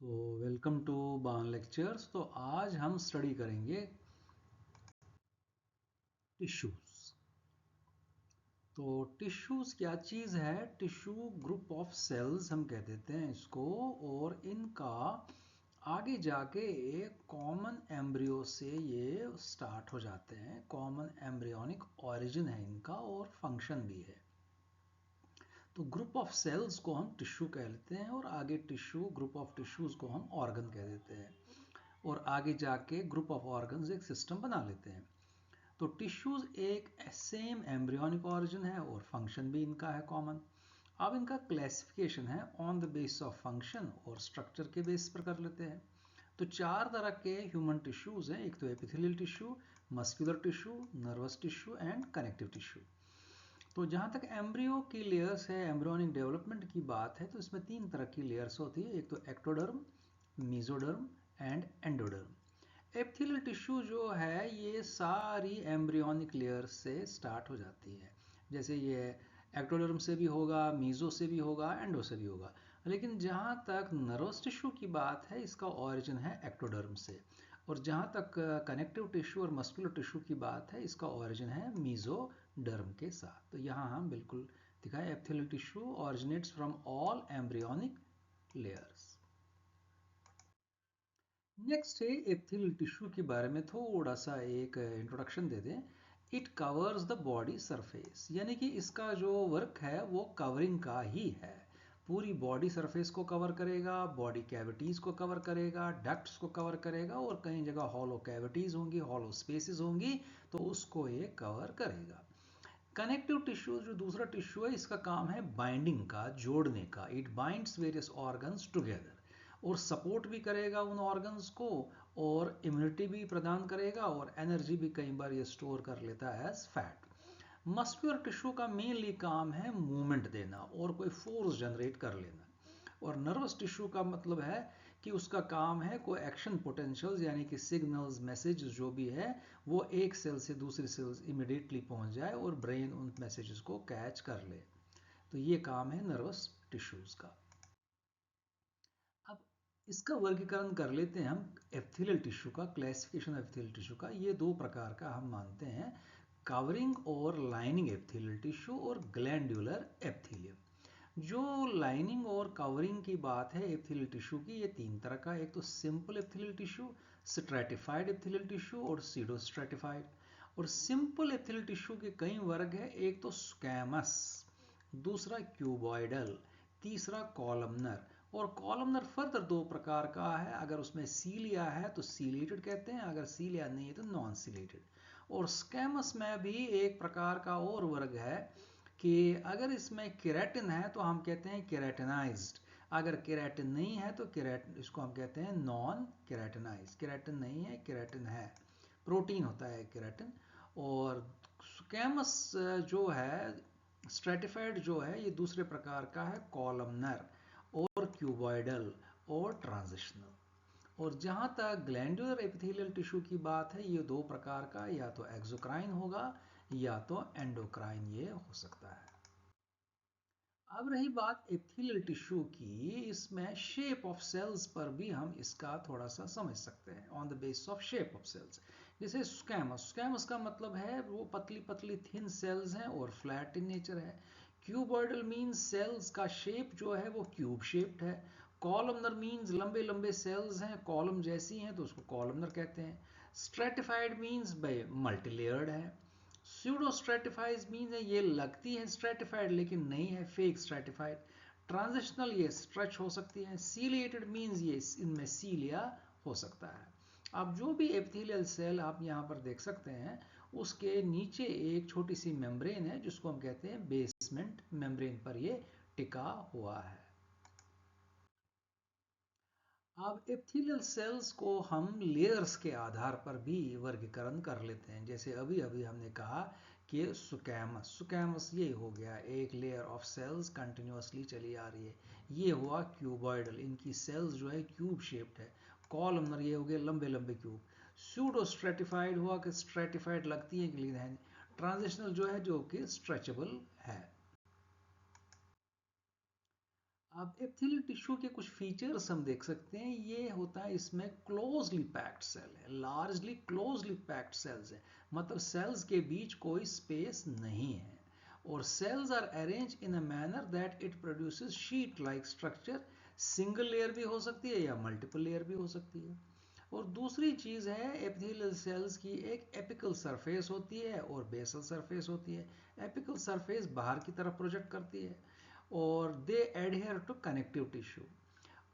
Welcome to बान lectures. तो आज हम स्टडी करेंगे टिश्यूज। तो टिश्यूज क्या चीज़ है? टिश्यू ग्रुप ऑफ सेल्स हम कह देते हैं इसको, और इनका आगे जाके एक कॉमन एम्ब्रियो से ये स्टार्ट हो जाते हैं। कॉमन एम्ब्रियोनिक ऑरिजिन है इनका और फंक्शन भी है। तो ग्रुप ऑफ सेल्स को हम टिश्यू कह लेते हैं और आगे टिश्यू ग्रुप ऑफ टिश्यूज को हम ऑर्गन कह देते हैं, और आगे जाके ग्रुप ऑफ ऑर्गन्स एक सिस्टम बना लेते हैं। तो टिश्यूज एक सेम एम्ब्रियोनिक ऑरिजिन है और फंक्शन भी इनका है कॉमन। अब इनका क्लासिफिकेशन है on the basis of function और स्ट्रक्चर के बेस पर कर लेते हैं। तो चार तरह के ह्यूमन टिश्यूज हैं। एक तो epithelial tissue, muscular tissue, nervous tissue and connective tissue. तो जहाँ तक एम्ब्रियो की लेयर्स है, एम्ब्रियोनिक डेवलपमेंट की बात है, तो इसमें तीन तरह की लेयर्स होती है। एक तो ectoderm, mesoderm and endoderm. Epithelial tissue जो है ये सारी एम्ब्रियोनिक लेयर से स्टार्ट हो जाती है। जैसे ये एक्टोडर्म से भी होगा, मीजो से भी होगा, एंडो से भी होगा। लेकिन जहाँ तक नर्वस टिश्यू की बात है, इसका ओरिजिन है एक्टोडर्म से। और जहाँ तक कनेक्टिव टिश्यू और मस्कुलर टिश्यू की बात है, इसका ओरिजिन है मीजोडर्म के साथ। तो यहाँ हम बिल्कुल दिखाएं, epithelial tissue originates from all embryonic layers. Next है एपिथेलियल टिश्यू के बारे में थोड़ा सा एक इंट्रोडक्शन दे दें। It covers the body surface, यानी कि इसका जो वर्क है वो कवरिंग का ही है। पूरी बॉडी सरफेस को कवर करेगा, बॉडी कैविटीज को कवर करेगा, डक्ट्स को कवर करेगा, और कई जगह हॉलो कैविटीज होंगी, हॉलो स्पेसेस होंगी, तो उसको ये कवर करेगा। कनेक्टिव टिश्यू जो दूसरा टिश्यू है, इसका काम है बाइंडिंग का, जोड़ने का। It binds various organs together, और सपोर्ट भी करेगा उन ऑर्गन्स को, और इम्यूनिटी भी प्रदान करेगा, और एनर्जी भी कई बार ये स्टोर कर लेता है एज फैट। मस्कुलर टिश्यू का मेनली काम है मूवमेंट देना और कोई फोर्स जनरेट कर लेना। और नर्वस टिश्यू का मतलब है कि उसका काम है कोई एक्शन पोटेंशियल्स, यानी कि सिग्नल्स, मैसेज जो भी है, वो एक सेल से दूसरी सेल्स इमिडिएटली पहुंच जाए और ब्रेन उन मैसेजेस को कैच कर ले। तो ये काम है नर्वस टिश्यूज का। अब इसका वर्गीकरण कर लेते हैं हम एपिथेलियल टिश्यू का। क्लासिफिकेशन एपिथेलियल टिश्यू का ये दो प्रकार का हम मानते हैं, कवरिंग और लाइनिंग एपिथेलियल टिश्यू और ग्लैंडुलर एपिथेलियम। जो लाइनिंग और कवरिंग की बात है एपिथेलियल टिश्यू की, ये तीन तरह का। एक तो simple epithelial tissue, stratified epithelial tissue और सीडो स्ट्रैटिफाइड। और सिंपल एपिथेलियल टिश्यू के कई वर्ग है। एक तो स्क्वैमस, दूसरा क्यूबॉइडल, तीसरा कॉलमनर। और कॉलमनर फर्दर दो प्रकार का है। अगर उसमें सीलिया है तो सीलेटेड कहते हैं, अगर सीलिया नहीं है तो नॉन सीलेटेड। और स्क्वैमस में भी एक प्रकार का और वर्ग है कि अगर इसमें केराटिन है तो हम कहते हैं केराटिनाइज्ड, अगर केराटिन नहीं है तो इसको हम कहते हैं नॉन केराटिनाइज्ड। केराटिन नहीं है, केराटिन है, प्रोटीन होता है केराटिन। और स्क्वैमस जो है, स्ट्रेटिफाइड जो है, ये दूसरे प्रकार का है, कॉलमनर और क्यूबॉइडल और ट्रांजिशनल। और जहाँ तक ग्लैंडुलर एपिथेलियल टिश्यू की बात है, ये दो प्रकार का, या तो एक्सोक्राइन होगा या तो एंडोक्राइन ये हो सकता है। अब रही बात एपिथेलियल टिश्यू की, इसमें शेप ऑफ सेल्स पर भी हम इसका थोड़ा सा समझ सकते हैं on the basis of shape of cells. जैसे स्क्वैमस, स्क्वैमस का मतलब है वो पतली पतली थिन सेल्स हैं और फ्लैट इन नेचर है। क्यूबॉइडल मीन्स सेल्स का शेप जो है वो क्यूब शेप्ड है। कॉलमनर मीन्स लंबे लंबे सेल्स हैं, कॉलम जैसी हैं, तो उसको कॉलमनर कहते हैं। स्ट्रेटिफाइड मीन्स भाई मल्टीलेयर्ड है। स्यूडो स्ट्रेटिफाइड मीन्स है ये लगती है स्ट्रेटिफाइड लेकिन नहीं है, फेक स्ट्रेटिफाइड। ट्रांजिशनल ये स्ट्रेच हो सकती है। सीलिएटेड मीन्स ये इनमें सीलिया हो सकता है। अब जो भी एपिथेलियल सेल आप यहाँ पर देख सकते हैं, उसके नीचे एक छोटी सी मेम्ब्रेन है जिसको हम कहते हैं बेसमेंट मेम्ब्रेन पर ये टिका हुआ है। अब एपिथेलियल सेल्स को हम लेयर्स के आधार पर भी वर्गीकरण कर लेते हैं। जैसे अभी अभी हमने कहा कि सुकैमस, सुकैमस ये हो गया एक लेयर ऑफ सेल्स कंटिन्यूअसली चली आ रही है। ये हुआ क्यूबॉइडल, इनकी सेल्स जो है क्यूब शेप्ड है। कॉलमनर ये हो गए लंबे लंबे क्यूब। स्यूडो स्ट्रेटिफाइड हुआ कि स्ट्रेटिफाइड लगती है कि है। ट्रांजिशनल जो है जो कि स्ट्रेचेबल है। अब एपिथेलियल टिश्यू के कुछ फीचर्स हम देख सकते हैं। ये होता है, इसमें क्लोजली पैक्ड सेल है, लार्जली क्लोजली पैक्ड सेल्स है, मतलब सेल्स के बीच कोई स्पेस नहीं है। और cells are arrange in a manner that it produces sheet like structure. Single layer भी हो सकती है या मल्टीपल लेयर भी हो सकती है। और दूसरी चीज है, एपिथेलियल सेल्स की एक एपिकल सरफेस होती है और बेसल सरफेस होती है। एपिकल सरफेस बाहर की तरफ प्रोजेक्ट करती है और दे एडहेयर टू कनेक्टिव टिश्यू।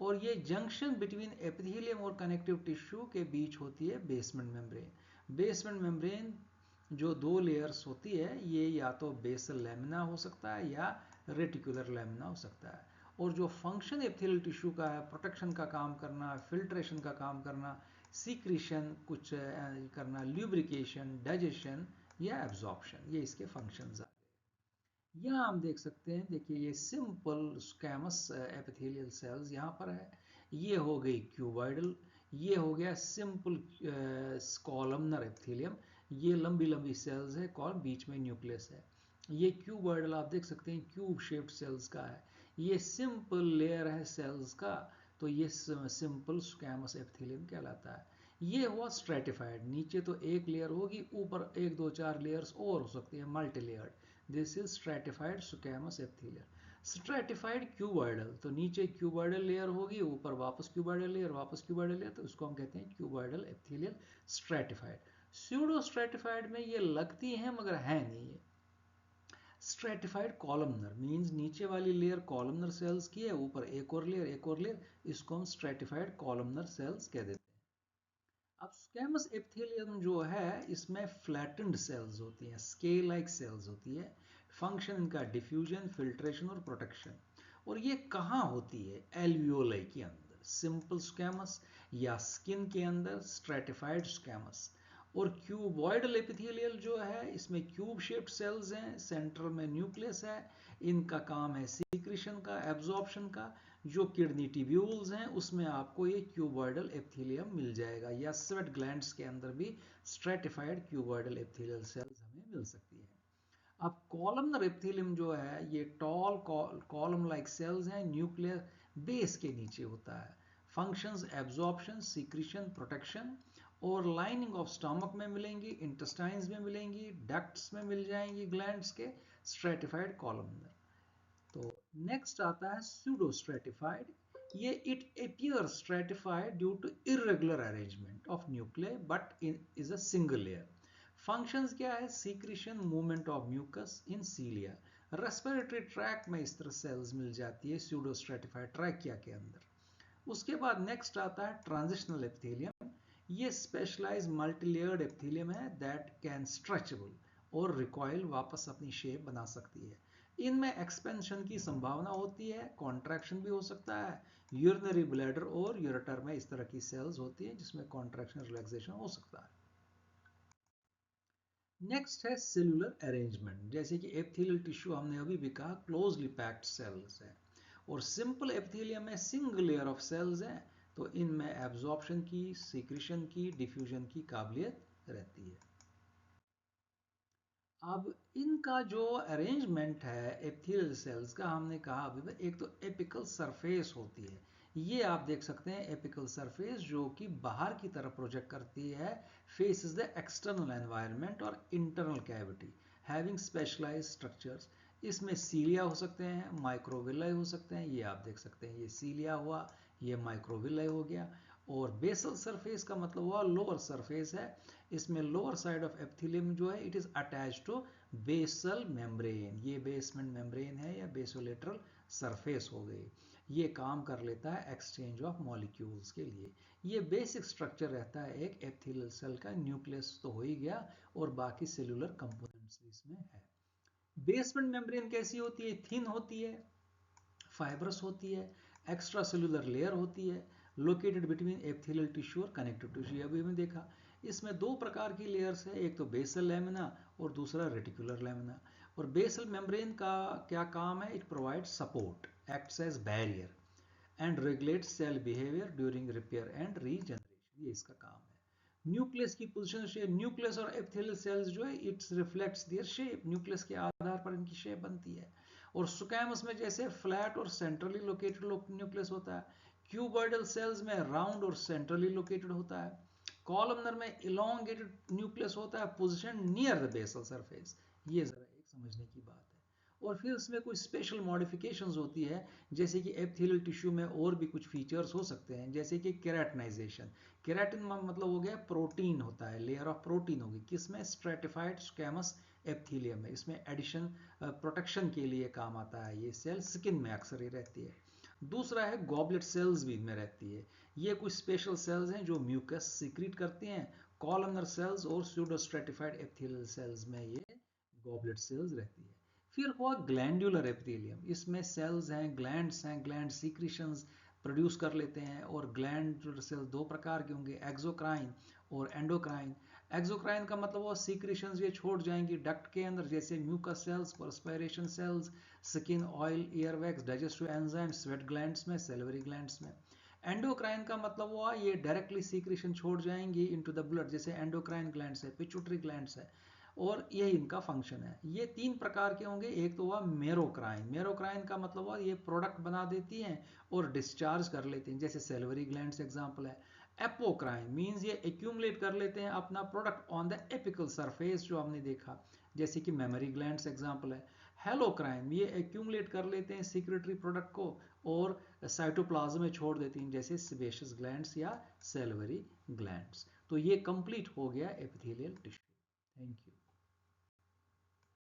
और ये जंक्शन बिटवीन एपिथेलियम और कनेक्टिव टिश्यू के बीच होती है बेसमेंट मेम्ब्रेन। बेसमेंट मेम्ब्रेन जो दो लेयर्स होती है, ये या तो बेसल लैमिना हो सकता है या रेटिकुलर लैमिना हो सकता है। और जो फंक्शन एपिथेलियल टिश्यू का है, प्रोटेक्शन का काम करना, फिल्ट्रेशन का काम करना, सीक्रेशन कुछ करना, ल्यूब्रिकेशन, डाइजेशन या एब्जॉर्प्शन, ये इसके फंक्शंस हैं। यहाँ हम देख सकते हैं, देखिए ये सिंपल स्क्वैमस एपिथेलियल सेल्स यहाँ पर है। ये हो गई क्यूबॉइडल, ये हो गया सिंपल कॉलमनर एपिथेलियम। ये लंबी लंबी सेल्स है, कॉलम बीच में न्यूक्लियस है। ये क्यूबॉइडल आप देख सकते हैं, क्यूब शेप्ड सेल्स का है। ये सिंपल लेयर है सेल्स का, तो ये सिंपल स्क्वैमस एपिथेलियम कहलाता है। ये हुआ स्ट्रेटिफाइड, नीचे तो एक लेयर होगी, ऊपर एक दो चार लेयर्स और हो सकती है, multi layered. This is stratified squamous epithelium. Stratified cuboidal, तो नीचे क्यूबॉइडल लेयर होगी, ऊपर वापस क्यूबॉइडल लेयर, वापस क्यूबॉइडल लेयर, तो इसको हम कहते हैं cuboidal epithelial stratified. Pseudo stratified में ये लगती हैं मगर है नहीं है। स्ट्रेटिफाइड कॉलमनर मींस नीचे वाली लेयर कॉलमनर सेल्स की है, ऊपर एक और लेयर, एक और लेयर, इसको हम स्ट्रेटिफाइड कॉलमनर सेल्स कह देते हैं। अब स्क्वैमस एपिथेलियम जो है, इसमें फ्लैटेंड सेल्स होती हैं, स्केल लाइक सेल्स होती है। फंक्शन इनका डिफ्यूजन, फिल्ट्रेशन और प्रोटेक्शन। और ये कहाँ होती है? एल्वियोलाई के अंदर सिंपल स्क्वैमस, या स्किन के अंदर स्ट्रेटिफाइड स्क्वैमस। और क्यूबॉइडल एपिथेलियल जो है, इसमें क्यूब शेप्ड सेल्स हैं, सेंट्रल में न्यूक्लियस है। इनका काम है सीक्रेशन का, एब्जॉर्प्शन का। जो किडनी ट्यूब्यूल्स हैं उसमें आपको ये क्यूबॉइडल एपिथेलियम मिल जाएगा, या स्वेट ग्लैंड्स के अंदर भी स्ट्रेटिफाइड क्यूबॉइडल एपिथेलियल सेल्स हमें मिल सकती है। अब कॉलमनर एपिथेलियम जो है, ये टॉल कॉलम लाइक सेल्स हैं, न्यूक्लियर बेस के नीचे होता है। Functions absorption, secretion, protection. और लाइनिंग ऑफ स्टमक में मिलेंगी, इंटेस्टाइन्स में मिलेंगी, डक्ट्स में मिल जाएंगी ग्लैंड्स के। Stratified columnar. तो नेक्स्ट आता है सूडो स्ट्रेटिफाइड। ये it appears stratified due to irregular arrangement of nuclei but is a single layer. Functions क्या है? Secretion, movement of mucus in cilia. Respiratory tract में इस तरह सेल्स मिल जाती है सूडो स्ट्रेटिफाइड ट्रैकिया के अंदर। उसके बाद नेक्स्ट आता है ट्रांजिशनल एपिथेलियम। ये स्पेशलाइज्ड मल्टीलेयर्ड एपिथेलियम है दैट कैन स्ट्रेचेबल और रिकॉइल, वापस अपनी शेप बना सकती है। इनमें एक्सपेंशन की संभावना होती है, कॉन्ट्रैक्शन भी हो सकता है। यूरिनरी ब्लैडर और यूरेटर में इस तरह की सेल्स होती हैं जिसमें कॉन्ट्रैक्शन, रिलैक्सेशन हो सकता है। नेक्स्ट है सेलुलर अरेंजमेंट। जैसे कि एपिथेलियल टिश्यू हमने अभी भी कहा क्लोजली पैक्ड सेल्स है, और सिंपल एपिथेलियम में सिंगल लेयर ऑफ सेल्स है, तो इनमें एब्जॉर्प्शन की, सीक्रेशन की, डिफ्यूजन की काबिलियत रहती है। अब इनका जो अरेंजमेंट है एपिथेलियल सेल्स का, हमने कहा अभी, एक तो एपिकल सरफेस होती है। ये आप देख सकते हैं एपिकल सरफेस, जो कि बाहर की तरफ प्रोजेक्ट करती है, फेसेस द एक्सटर्नल एनवायरनमेंट और internal cavity, having specialised structures. इसमें सीलिया हो सकते हैं, माइक्रोविलाई हो सकते हैं। ये आप देख सकते हैं, ये सीलिया हुआ, ये माइक्रोविलाई हो गया। और बेसल सरफेस का मतलब हुआ लोअर सरफेस है। इसमें लोअर साइड ऑफ एपिथेलियम जो है, it is attached to basal membrane. ये बेसमेंट मेम्ब्रेन है या बेसोलेटरल सरफेस हो गई। ये काम कर लेता है एक्सचेंज ऑफ मॉलिक्यूल्स के लिए। ये बेसिक स्ट्रक्चर रहता है एक एपिथेलियल सेल का। न्यूक्लियस तो हो ही गया, और बाकी सेलुलर कंपोनेंट्स भी इसमें है। बेसमेंट मेम्ब्रेन कैसी होती है? थिन होती है, फाइब्रस होती है, एक्स्ट्रा सेलुलर लेयर होती है, लोकेटेड बिटवीन एपिथेलियल टिश्यू और कनेक्टिव टिश्यू। अभी हमने देखा इसमें दो प्रकार की लेयर्स है, एक तो बेसल लैमिना और दूसरा रेटिकुलर लैमिना। और बेसल मेम्ब्रेन का क्या काम है? It provides support, acts as barrier and regulates cell behaviour during repair and regeneration. ये इसका काम है। न्यूक्लियस की पोजीशन शेप, न्यूक्लियस और एपिथेलियल सेल्स जो है, it's reflects their shape, nucleus के आधार पर इनकी शेप बनती है। और स्क्वैमस में जैसे फ्लैट और सेंट्रली लोकेटेड न्यूक्लियस होता है, क्यूबॉइडल सेल्स में राउंड और सेंट्रली लोकेटेड होता है, कॉलमनर में इलोंगेटेड न्यूक्लियस होता है position near the basal surface. ये जरा एक समझने की बात है। और फिर उसमें कोई स्पेशल मॉडिफिकेशंस होती है, जैसे कि एपिथेलियल टिश्यू में और भी कुछ फीचर्स हो सकते हैं, जैसे कि केराटिनाइजेशन। केराटिन मतलब हो गया प्रोटीन होता है, लेयर ऑफ प्रोटीन होगी किसमें, स्ट्रेटिफाइड स्क्वैमस एपिथेलियम में। इसमें एडिशन प्रोटेक्शन के लिए काम आता है। ये सेल स्किन में अक्सर ही रहती है। दूसरा है गॉबलेट सेल्स भी इनमें रहती है। ये कुछ स्पेशल सेल्स हैं जो म्यूकस सीक्रेट करती हैं। कॉलमनर सेल्स और स्यूडोस्ट्रेटिफाइड एपिथेलियल सेल्स में ये गॉबलेट सेल्स रहती है। फिर हुआ ग्लैंडुलर एपिथेलियम। इसमें सेल्स हैं, ग्लैंड सीक्रेशंस प्रोड्यूस कर लेते हैं। और ग्लैंडुलर सेल दो प्रकार के होंगे, एक्सोक्राइन और एंडोक्राइन। एक्सोक्राइन का मतलब वो सीक्रेशंस ये छोड़ जाएंगी डक्ट के अंदर, जैसे mucus cells, perspiration cells, skin oil, earwax, digestive enzyme, sweat glands में, सेलिवरी ग्लैंड्स में। एंडोक्राइन का मतलब हुआ ये डायरेक्टली सीक्रेशन छोड़ जाएंगी इनटू द ब्लड, जैसे एंडोक्राइन ग्लैंड्स है, पिट्यूटरी ग्लैंड्स है। और यही इनका फंक्शन है। ये तीन प्रकार के होंगे। एक तो हुआ मेरोक्राइन। मेरोक्राइन का मतलब हुआ ये प्रोडक्ट बना देती हैं और डिस्चार्ज कर लेती हैं, जैसे सेलिवरी ग्लैंड्स एग्जांपल है। एपोक्राइन मींस ये एक्यूमुलेट कर लेते हैं अपना product on the apical surface, जो हमने देखा, जैसे कि मेमोरी ग्लैंड्स एग्जांपल है। हेलोक्राइन ये एक्यूमुलेट कर लेते हैं सीक्रेटरी प्रोडक्ट को और साइटोप्लाज्म में छोड़ देती हैं, जैसे सेबेशियस ग्लैंड्स या सेलिवरी ग्लैंड्स। तो ये कंप्लीट हो गया एपिथेलियल टिश्यू। Thank you.